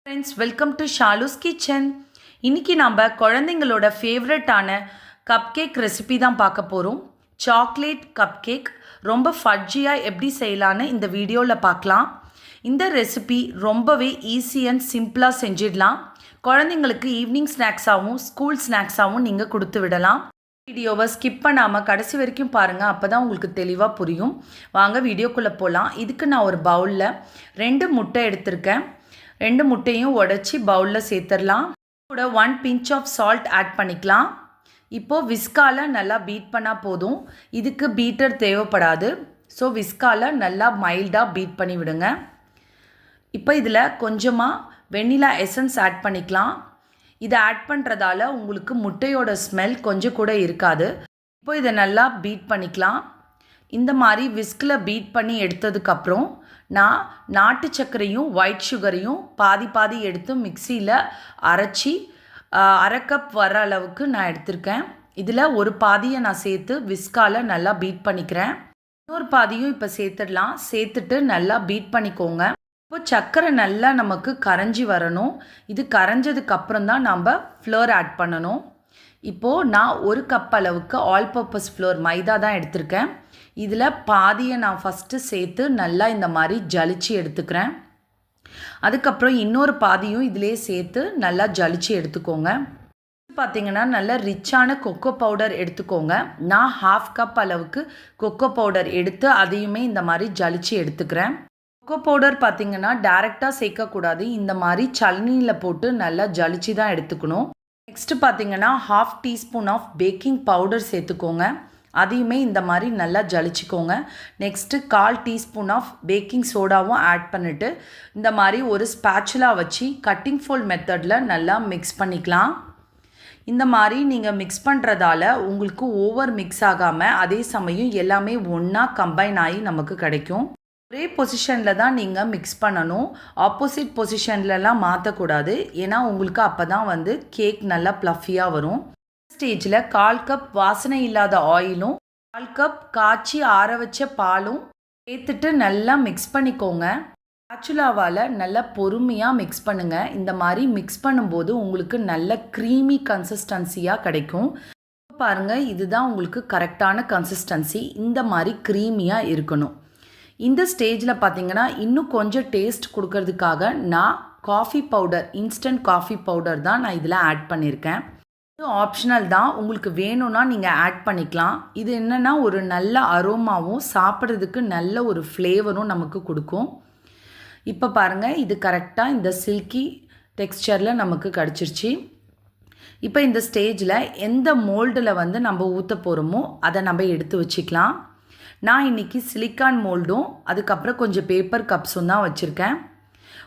Friends, welcome to Shalu's kitchen. இன்றைக்கி நம்ம குழந்தைங்களோட ஃபேவரட்டான கப் கேக் ரெசிபி தான் பார்க்க போகிறோம். சாக்லேட் கப் கேக் ரொம்ப ஃபட்ஜியாக எப்படி செய்யலான்னு இந்த வீடியோவில் பார்க்கலாம். இந்த ரெசிபி ரொம்பவே ஈஸி அண்ட் சிம்பிளாக செஞ்சிடலாம். குழந்தைங்களுக்கு ஈவினிங் ஸ்நாக்ஸாகவும் ஸ்கூல் ஸ்நாக்ஸாகவும் நீங்கள் கொடுத்து விடலாம். வீடியோவை ஸ்கிப் பண்ணாமல் கடைசி வரைக்கும் பாருங்கள், அப்போ தான் உங்களுக்கு தெளிவாக புரியும். வாங்க வீடியோக்குள்ளே போகலாம். இதுக்கு நான் ஒரு பவுலில் 2 முட்டை எடுத்திருக்கேன். 2 முட்டையும் உடச்சி பவுலில் சேர்த்துடலாம். கூட 1 பிஞ்ச் ஆஃப் சால்ட் ஆட் பண்ணிக்கலாம். இப்போது விஸ்கால் நல்லா பீட் பண்ணால் போதும். இதுக்கு பீட்டர் தேவைப்படாது. ஸோ விஸ்கால் நல்லா மைல்டாக பீட் பண்ணி விடுங்க. இப்போ இதில் கொஞ்சமாக வெண்ணிலா எசன்ஸ் ஆட் பண்ணிக்கலாம். இதை ஆட் பண்ணுறதால உங்களுக்கு முட்டையோட ஸ்மெல் கொஞ்சம் கூட இருக்காது. இப்போ இதை நல்லா பீட் பண்ணிக்கலாம். இந்த மாதிரி விஸ்கில் பீட் பண்ணி எடுத்ததுக்கப்புறம் நான் நாட்டு சர்க்கரையும் ஒயிட் சுகரையும் பாதி எடுத்து மிக்சியில் அரைச்சி 1/2 கப் வர அளவுக்கு நான் எடுத்திருக்கேன். இதில் ஒரு பாதியை நான் சேர்த்து விஸ்கால் நல்லா பீட் பண்ணிக்கிறேன். இன்னொரு பாதியும் இப்போ சேர்த்துடலாம். சேர்த்துட்டு நல்லா பீட் பண்ணிக்கோங்க. இப்போ சர்க்கரை நல்லா நமக்கு கரைஞ்சி வரணும். இது கரைஞ்சதுக்கப்புறம் தான் நம்ம ஃப்ளோர் ஆட் பண்ணணும். இப்போது நான் 1 கப் அளவுக்கு ஆல் பர்பஸ் ஃப்ளோர் மைதா தான் எடுத்திருக்கேன். இதில் பாதியை நான் ஃபஸ்ட்டு சேர்த்து நல்லா இந்த மாதிரி ஜலிச்சு எடுத்துக்கிறேன். அதுக்கப்புறம் இன்னொரு பாதியும் இதிலே சேர்த்து நல்லா ஜலிச்சு எடுத்துக்கோங்க. பார்த்திங்கன்னா நல்ல ரிச்சான கொக்கோ பவுடர் எடுத்துக்கோங்க. நான் 1/2 கப் அளவுக்கு கொக்கோ பவுடர் எடுத்து அதையுமே இந்த மாதிரி ஜலிச்சு எடுத்துக்கிறேன். கொக்கோ பவுடர் பார்த்திங்கன்னா டைரெக்டாக சேர்க்கக்கூடாது. இந்த மாதிரி சல்னியில் போட்டு நல்லா ஜலிச்சு தான் எடுத்துக்கணும். நெக்ஸ்ட்டு பார்த்திங்கன்னா 1/2 டீஸ்பூன் ஆஃப் பேக்கிங் பவுடர் சேர்த்துக்கோங்க. அதையுமே இந்த மாதிரி நல்லா ஜலிச்சிக்கோங்க. நெக்ஸ்ட்டு 1/4 டீஸ்பூன் ஆஃப் பேக்கிங் சோடாவும் ஆட் பண்ணிவிட்டு இந்த மாதிரி ஒரு ஸ்பேச்சுலா வச்சு கட்டிங் ஃபோல்ட் மெத்தடில் நல்லா மிக்ஸ் பண்ணிக்கலாம். இந்த மாதிரி நீங்கள் மிக்ஸ் பண்ணுறதால உங்களுக்கு ஓவர் மிக்ஸ் ஆகாமல் அதே சமயம் எல்லாமே ஒன்றா கம்பைன் ஆகி நமக்கு கிடைக்கும். ஒரே பொசிஷனில் தான் நீங்கள் மிக்ஸ் பண்ணணும். ஆப்போசிட் பொசிஷன்லலாம் மாற்றக்கூடாது. ஏன்னா உங்களுக்கு அப்போ தான் கேக் நல்லா ப்ளஃபியாக வரும். ஸ்டேஜில் 1/4 கப் வாசனை இல்லாத ஆயிலும் 1/4 கப் காய்ச்சி ஆற வச்ச பாலும் சேர்த்துட்டு நல்லா மிக்ஸ் பண்ணிக்கோங்க. ஸ்பேச்சுலாவால் நல்லா பொறுமையாக மிக்ஸ் பண்ணுங்கள். இந்த மாதிரி மிக்ஸ் பண்ணும்போது உங்களுக்கு நல்ல க்ரீமி கன்சிஸ்டன்சியாக கிடைக்கும். பாருங்கள், இதுதான் உங்களுக்கு கரெக்டான கன்சிஸ்டன்சி. இந்த மாதிரி க்ரீமியாக இருக்கணும். இந்த ஸ்டேஜில் பார்த்திங்கன்னா இன்னும் கொஞ்சம் டேஸ்ட் கொடுக்கறதுக்காக நான் coffee powder, instant coffee powder தான் நான் இதில் ஆட் பண்ணியிருக்கேன். இது ஆப்ஷனல் தான், உங்களுக்கு வேணும்னா நீங்கள் ஆட் பண்ணிக்கலாம். இது என்னென்னா ஒரு நல்ல அரோமாவும் சாப்பிட்றதுக்கு நல்ல ஒரு ஃப்ளேவரும் நமக்கு கொடுக்கும். இப்போ பாருங்கள், இது கரெக்டாக இந்த சில்கி டெக்ஸ்சரில் நமக்கு கிடச்சிருச்சு. இப்போ இந்த ஸ்டேஜில் எந்த மோல்டில் நம்ம ஊற்ற போகிறோமோ அதை நம்ம எடுத்து வச்சுக்கலாம். நான் இன்றைக்கி சிலிக்கான் மோல்டும் அதுக்கப்புறம் கொஞ்சம் பேப்பர் கப்ஸும் தான் வச்சுருக்கேன்.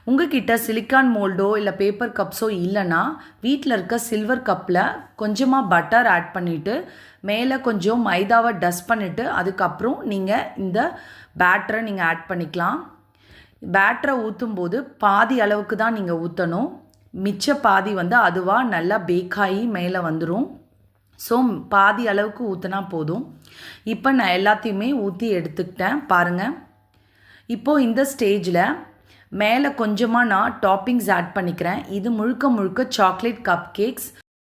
உங்ககிட்ட சிலிக்கான் மோல்டோ இல்லை பேப்பர் கப்ஸோ இல்லைன்னா வீட்டில் இருக்க சில்வர் கப்பில் கொஞ்சமாக பட்டர் ஆட் பண்ணிவிட்டு மேலே கொஞ்சம் மைதாவை டஸ்ட் பண்ணிவிட்டு அதுக்கப்புறம் நீங்கள் இந்த பேட்டரை நீங்கள் ஆட் பண்ணிக்கலாம். பேட்டரை ஊற்றும்போது பாதி அளவுக்கு தான் நீங்கள் ஊற்றணும். மிச்ச பாதி அதுவாக நல்லா பேக்காகி மேலே வந்துடும். ஸோ பாதி அளவுக்கு ஊற்றினா போதும். இப்போ நான் எல்லாத்தையுமே ஊற்றி எடுத்துக்கிட்டேன் பாருங்கள். இப்போது இந்த ஸ்டேஜில் மேலே கொஞ்சமாக நான் டாப்பிங்ஸ் ஆட் பண்ணிக்கிறேன். இது முழுக்க சாக்லேட் கப் கேக்ஸ்.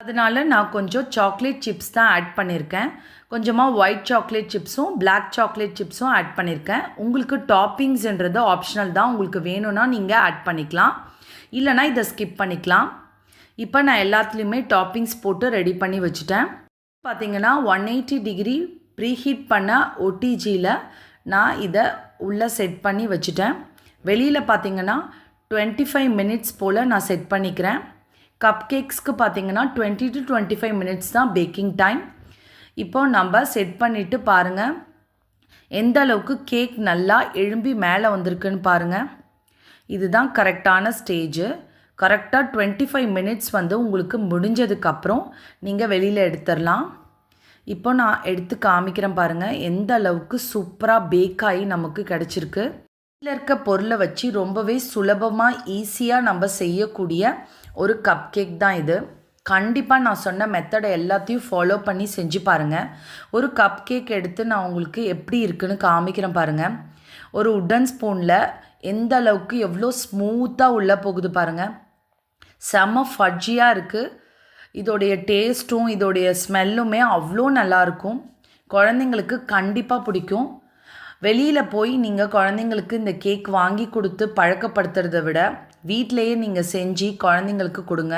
அதனால் நான் கொஞ்சம் சாக்லேட் சிப்ஸ் தான் ஆட் பண்ணியிருக்கேன். கொஞ்சமாக ஒயிட் சாக்லேட் சிப்ஸும் பிளாக் சாக்லேட் சிப்ஸும் ஆட் பண்ணியிருக்கேன். உங்களுக்கு டாப்பிங்ஸ்ன்றது ஆப்ஷனல் தான். உங்களுக்கு வேணும்னா நீங்கள் ஆட் பண்ணிக்கலாம், இல்லைனா இதை ஸ்கிப் பண்ணிக்கலாம். இப்போ நான் எல்லாத்துலேயுமே டாப்பிங்ஸ் போட்டு ரெடி பண்ணி வச்சுட்டேன். பார்த்திங்கன்னா 180 டிகிரி ப்ரீஹீட் பண்ண OTGயில் நான் இதை உள்ளே செட் பண்ணி வச்சுட்டேன். வெளியில் பார்த்திங்கன்னா 25 மினிட்ஸ் போல் நான் செட் பண்ணிக்கிறேன். கப் கேக்ஸ்க்கு பார்த்திங்கன்னா 20 to 25 மினிட்ஸ் தான் பேக்கிங் டைம். இப்போ நம்ம செட் பண்ணிவிட்டு பாருங்கள் எந்த அளவுக்கு கேக் நல்லா எழும்பி மேலே வந்திருக்குன்னு பாருங்கள். இதுதான் கரெக்டான ஸ்டேஜு. கரெக்டாக 25 மினிட்ஸ் உங்களுக்கு முடிஞ்சதுக்கப்புறம் நீங்கள் வெளியில் எடுத்துடலாம். இப்போ நான் எடுத்து காமிக்கிறேன் பாருங்கள் எந்த அளவுக்கு சூப்பராக பேக்காகி நமக்கு கிடச்சிருக்கு. இதில் இருக்க பொருளை வச்சு ரொம்பவே சுலபமாக ஈஸியாக நம்ம செய்யக்கூடிய ஒரு கப் கேக் தான் இது. கண்டிப்பாக நான் சொன்ன மெத்தடை எல்லாத்தையும் ஃபாலோ பண்ணி செஞ்சு பாருங்கள். ஒரு கப் கேக் எடுத்து நான் உங்களுக்கு எப்படி இருக்குன்னு காமிக்கிறேன் பாருங்கள். ஒரு உட்டன் ஸ்பூனில் எந்த அளவுக்கு எவ்வளோ ஸ்மூத்தாக உள்ளே போகுது பாருங்கள். செம்ம ஃபட்ஜியாக இருக்குது. இதோடைய டேஸ்ட்டும் இதோடைய ஸ்மெல்லுமே அவ்வளோ நல்லாயிருக்கும். குழந்தைங்களுக்கு கண்டிப்பாக பிடிக்கும். வெளியில் போய் நீங்கள் குழந்தைங்களுக்கு இந்த கேக் வாங்கி கொடுத்து பழக்கப்படுத்துறத விட வீட்டிலையே நீங்கள் செஞ்சு குழந்தைங்களுக்கு கொடுங்க.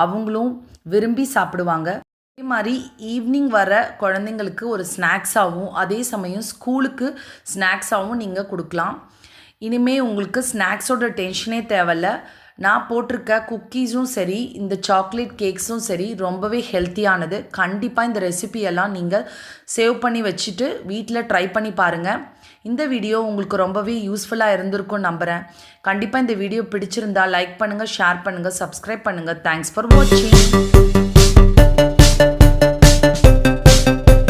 அவங்களும் விரும்பி சாப்பிடுவாங்க. அதே மாதிரி ஈவினிங் வர குழந்தைங்களுக்கு ஒரு ஸ்நாக்ஸாகவும் அதே சமயம் ஸ்கூலுக்கு ஸ்நாக்ஸாகவும் நீங்கள் கொடுக்கலாம். இனிமேல் உங்களுக்கு ஸ்நாக்ஸோட டென்ஷனே தேவையில்ல. நான் போட்டிருக்க குக்கீஸும் சரி இந்த சாக்லேட் கேக்ஸும் சரி ரொம்பவே ஹெல்த்தியானது. கண்டிப்பாக இந்த ரெசிபியெல்லாம் நீங்கள் சேவ் பண்ணி வச்சுட்டு வீட்டில் ட்ரை பண்ணி பாருங்கள். இந்த வீடியோ உங்களுக்கு ரொம்பவே யூஸ்ஃபுல்லாக இருந்திருக்கும்னு நம்புகிறேன். கண்டிப்பாக இந்த வீடியோ பிடிச்சிருந்தா லைக் பண்ணுங்கள், ஷேர் பண்ணுங்கள், சப்ஸ்கிரைப் பண்ணுங்கள். தேங்க்ஸ் ஃபார் வாட்சிங்.